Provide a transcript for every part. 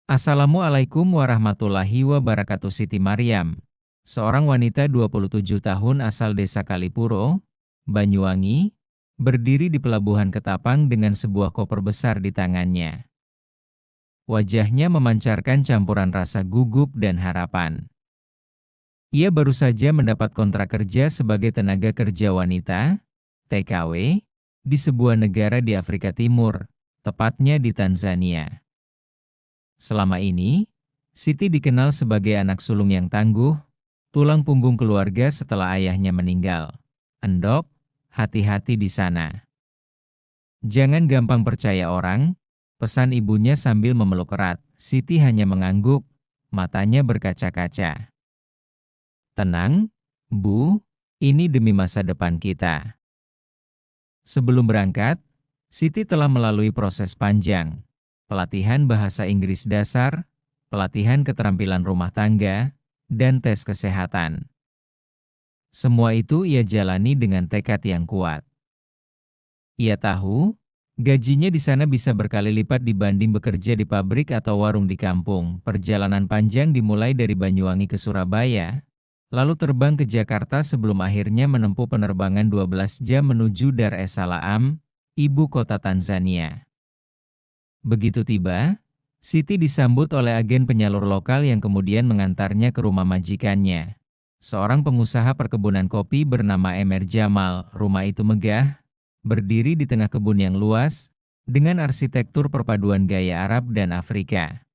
Assalamualaikum warahmatullahi wabarakatuh. Siti Maryam, seorang wanita 27 tahun asal desa Kalipuro, Banyuwangi, berdiri di pelabuhan Ketapang dengan sebuah koper besar di tangannya. Wajahnya memancarkan campuran rasa gugup dan harapan. Ia baru saja mendapat kontrak kerja sebagai tenaga kerja wanita, TKW, di sebuah negara di Afrika Timur, tepatnya di Tanzania. Selama ini, Siti dikenal sebagai anak sulung yang tangguh, tulang punggung keluarga setelah ayahnya meninggal. Endok, hati-hati di sana. Jangan gampang percaya orang, pesan ibunya sambil memeluk erat. Siti hanya mengangguk, matanya berkaca-kaca. Tenang, Bu, ini demi masa depan kita. Sebelum berangkat, Siti telah melalui proses panjang. Pelatihan bahasa Inggris dasar, pelatihan keterampilan rumah tangga, dan tes kesehatan. Semua itu ia jalani dengan tekad yang kuat. Ia tahu, gajinya di sana bisa berkali lipat dibanding bekerja di pabrik atau warung di kampung. Perjalanan panjang dimulai dari Banyuwangi ke Surabaya, lalu terbang ke Jakarta sebelum akhirnya menempuh penerbangan 12 jam menuju Dar es Salaam, ibu kota Tanzania. Begitu tiba, Siti disambut oleh agen penyalur lokal yang kemudian mengantarnya ke rumah majikannya. Seorang pengusaha perkebunan kopi bernama Emer Jamal. Rumah itu megah, berdiri di tengah kebun yang luas, dengan arsitektur perpaduan gaya Arab dan Afrika.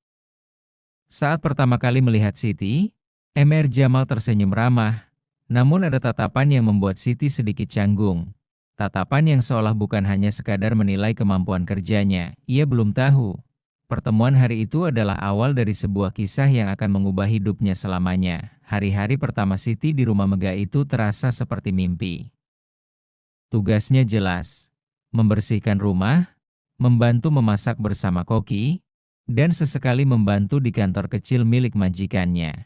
Saat pertama kali melihat Siti, Emer Jamal tersenyum ramah, namun ada tatapan yang membuat Siti sedikit canggung. Tatapan yang seolah bukan hanya sekadar menilai kemampuan kerjanya. Ia belum tahu, pertemuan hari itu adalah awal dari sebuah kisah yang akan mengubah hidupnya selamanya. Hari-hari pertama Siti di rumah megah itu terasa seperti mimpi. Tugasnya jelas, membersihkan rumah, membantu memasak bersama koki, dan sesekali membantu di kantor kecil milik majikannya.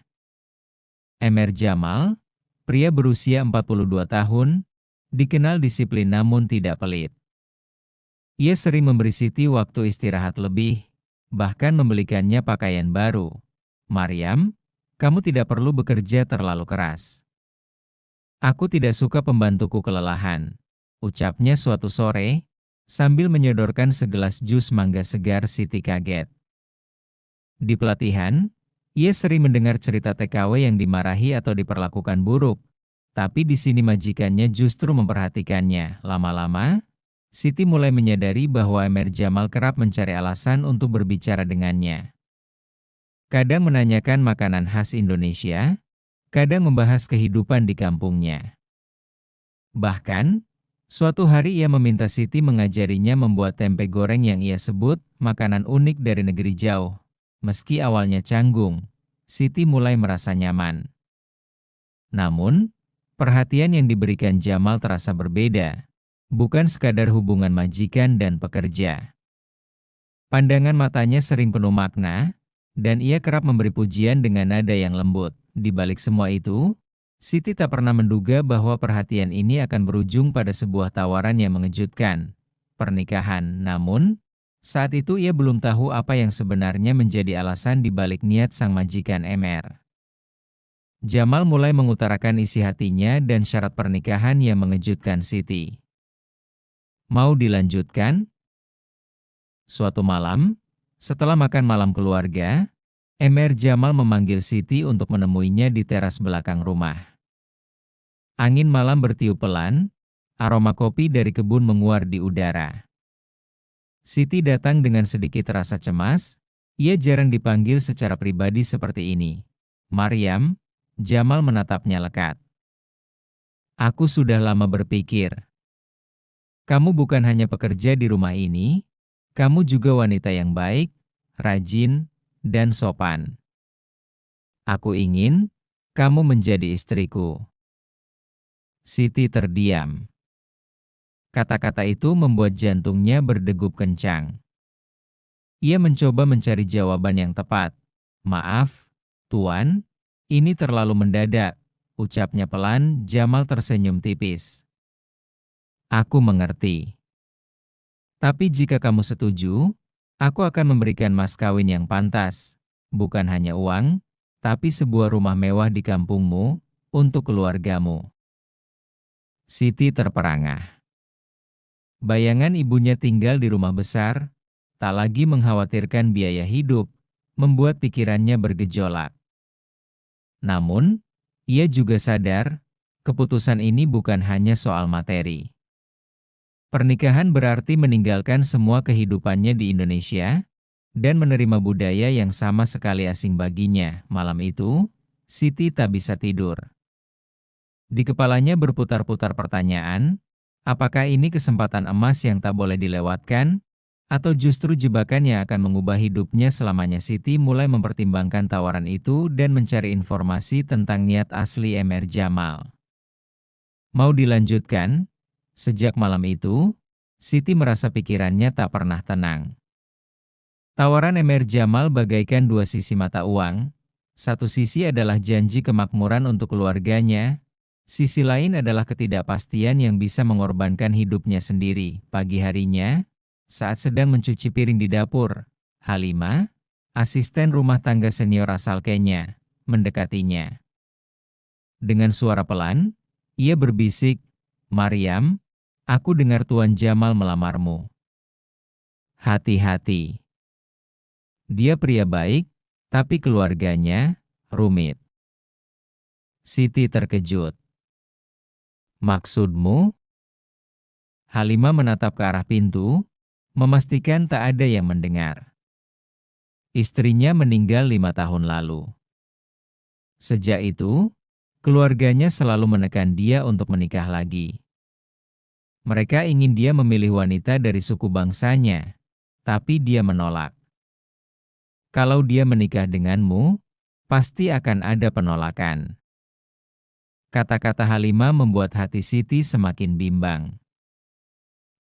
Emer Jamal, pria berusia 42 tahun, dikenal disiplin namun tidak pelit. Ia sering memberi Siti waktu istirahat lebih, bahkan membelikannya pakaian baru. "Maryam, kamu tidak perlu bekerja terlalu keras. Aku tidak suka pembantuku kelelahan," ucapnya suatu sore, sambil menyodorkan segelas jus mangga segar. Siti kaget. Di pelatihan, ia sering mendengar cerita TKW yang dimarahi atau diperlakukan buruk. Tapi di sini majikannya justru memperhatikannya. Lama-lama, Siti mulai menyadari bahwa Emer Jamal kerap mencari alasan untuk berbicara dengannya. Kadang menanyakan makanan khas Indonesia, kadang membahas kehidupan di kampungnya. Bahkan, suatu hari ia meminta Siti mengajarinya membuat tempe goreng yang ia sebut makanan unik dari negeri jauh. Meski awalnya canggung, Siti mulai merasa nyaman. Namun, perhatian yang diberikan Jamal terasa berbeda, bukan sekadar hubungan majikan dan pekerja. Pandangan matanya sering penuh makna, dan ia kerap memberi pujian dengan nada yang lembut. Di balik semua itu, Siti tak pernah menduga bahwa perhatian ini akan berujung pada sebuah tawaran yang mengejutkan, pernikahan. Namun, saat itu ia belum tahu apa yang sebenarnya menjadi alasan di balik niat sang majikan Emer. Jamal mulai mengutarakan isi hatinya dan syarat pernikahan yang mengejutkan Siti. "Mau dilanjutkan?" Suatu malam, setelah makan malam keluarga, Emer Jamal memanggil Siti untuk menemuinya di teras belakang rumah. Angin malam bertiup pelan, aroma kopi dari kebun menguar di udara. Siti datang dengan sedikit rasa cemas. Ia jarang dipanggil secara pribadi seperti ini. "Maryam," Jamal menatapnya lekat. "Aku sudah lama berpikir. Kamu bukan hanya pekerja di rumah ini, kamu juga wanita yang baik, rajin, dan sopan. Aku ingin kamu menjadi istriku." Siti terdiam. Kata-kata itu membuat jantungnya berdegup kencang. Ia mencoba mencari jawaban yang tepat. "Maaf, Tuan, ini terlalu mendadak," ucapnya pelan. Jamal tersenyum tipis. "Aku mengerti. Tapi jika kamu setuju, Aku akan memberikan mas kawin yang pantas, bukan hanya uang, tapi sebuah rumah mewah di kampungmu, untuk keluargamu. Siti terperangah. Bayangan ibunya tinggal di rumah besar, tak lagi mengkhawatirkan biaya hidup, membuat pikirannya bergejolak. Namun, ia juga sadar, keputusan ini bukan hanya soal materi. Pernikahan berarti meninggalkan semua kehidupannya di Indonesia, dan menerima budaya yang sama sekali asing baginya. Malam itu, Siti tak bisa tidur. Di kepalanya berputar-putar pertanyaan, apakah ini kesempatan emas yang tak boleh dilewatkan, atau justru jebakan yang akan mengubah hidupnya selamanya. Siti mulai mempertimbangkan tawaran itu dan mencari informasi tentang niat asli Emer Jamal. Mau dilanjutkan? Sejak malam itu, Siti merasa pikirannya tak pernah tenang. Tawaran Emer Jamal bagaikan dua sisi mata uang. Satu sisi adalah janji kemakmuran untuk keluarganya, sisi lain adalah ketidakpastian yang bisa mengorbankan hidupnya sendiri. Pagi harinya, saat sedang mencuci piring di dapur, Halimah, asisten rumah tangga senior asal Kenya, mendekatinya. Dengan suara pelan, ia berbisik, "Maryam, aku dengar Tuan Jamal melamarmu. Hati-hati. Dia pria baik, tapi keluarganya rumit." Siti terkejut. "Maksudmu?" Halimah menatap ke arah pintu, memastikan tak ada yang mendengar. Istrinya meninggal 5 tahun lalu. Sejak itu, keluarganya selalu menekan dia untuk menikah lagi. Mereka ingin dia memilih wanita dari suku bangsanya, tapi dia menolak. Kalau dia menikah denganmu, pasti akan ada penolakan. Kata-kata Halimah membuat hati Siti semakin bimbang.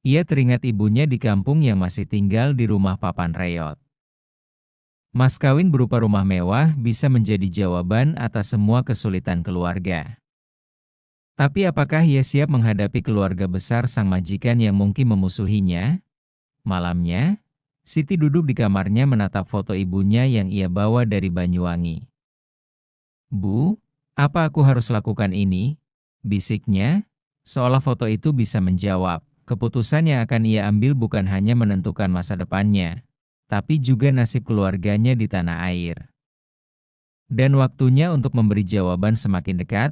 Ia teringat ibunya di kampung yang masih tinggal di rumah papan reot. Mas kawin berupa rumah mewah bisa menjadi jawaban atas semua kesulitan keluarga. Tapi apakah ia siap menghadapi keluarga besar sang majikan yang mungkin memusuhinya? Malamnya, Siti duduk di kamarnya menatap foto ibunya yang ia bawa dari Banyuwangi. "Bu, apa aku harus lakukan ini?" bisiknya, seolah foto itu bisa menjawab. Keputusan yang akan ia ambil bukan hanya menentukan masa depannya, tapi juga nasib keluarganya di tanah air. Dan waktunya untuk memberi jawaban semakin dekat.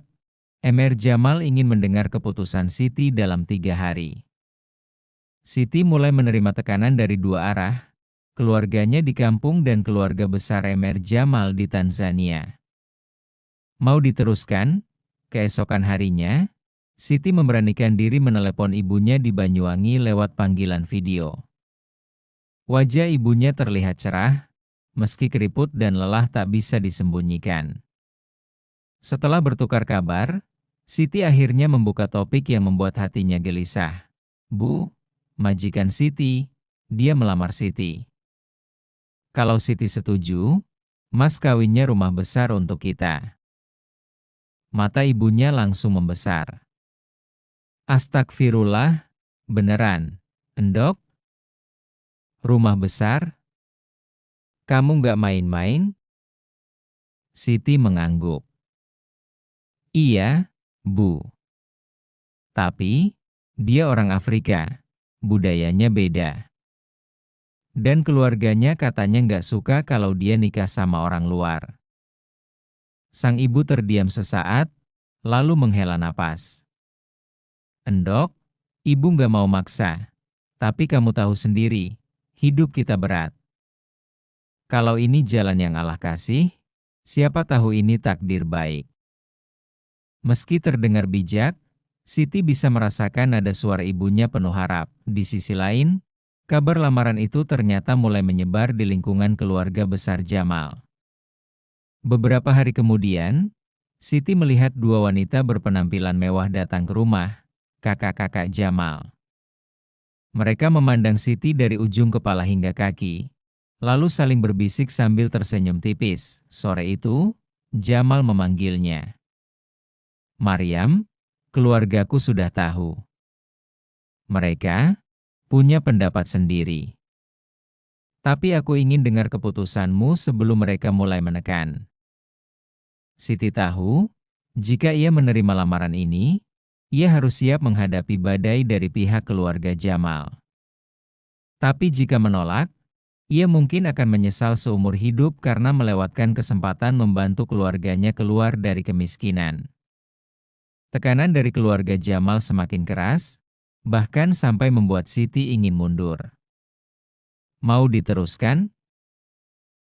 Emer Jamal ingin mendengar keputusan Siti dalam 3 hari. Siti mulai menerima tekanan dari dua arah, keluarganya di kampung dan keluarga besar Emer Jamal di Tanzania. Mau diteruskan? Keesokan harinya, Siti memberanikan diri menelepon ibunya di Banyuwangi lewat panggilan video. Wajah ibunya terlihat cerah, meski keriput dan lelah tak bisa disembunyikan. Setelah bertukar kabar, Siti akhirnya membuka topik yang membuat hatinya gelisah. "Bu, majikan Siti, dia melamar Siti. Kalau Siti setuju, mas kawinnya rumah besar untuk kita." Mata ibunya langsung membesar. "Astagfirullah, beneran, Endok? Rumah besar? Kamu nggak main-main?" Siti mengangguk. "Iya, Bu. Tapi, dia orang Afrika, budayanya beda. Dan keluarganya katanya nggak suka kalau dia nikah sama orang luar." Sang ibu terdiam sesaat, lalu menghela napas. "Endok, ibu nggak mau maksa. Tapi kamu tahu sendiri, hidup kita berat. Kalau ini jalan yang Allah kasih, siapa tahu ini takdir baik." Meski terdengar bijak, Siti bisa merasakan nada suara ibunya penuh harap. Di sisi lain, kabar lamaran itu ternyata mulai menyebar di lingkungan keluarga besar Jamal. Beberapa hari kemudian, Siti melihat dua wanita berpenampilan mewah datang ke rumah kakak-kakak Jamal. Mereka memandang Siti dari ujung kepala hingga kaki, lalu saling berbisik sambil tersenyum tipis. Sore itu, Jamal memanggilnya. "Maryam, keluargaku sudah tahu. Mereka punya pendapat sendiri. Tapi aku ingin dengar keputusanmu sebelum mereka mulai menekan. Siti tahu, jika ia menerima lamaran ini, ia harus siap menghadapi badai dari pihak keluarga Jamal. Tapi jika menolak, ia mungkin akan menyesal seumur hidup karena melewatkan kesempatan membantu keluarganya keluar dari kemiskinan. Tekanan dari keluarga Jamal semakin keras, bahkan sampai membuat Siti ingin mundur. Mau diteruskan?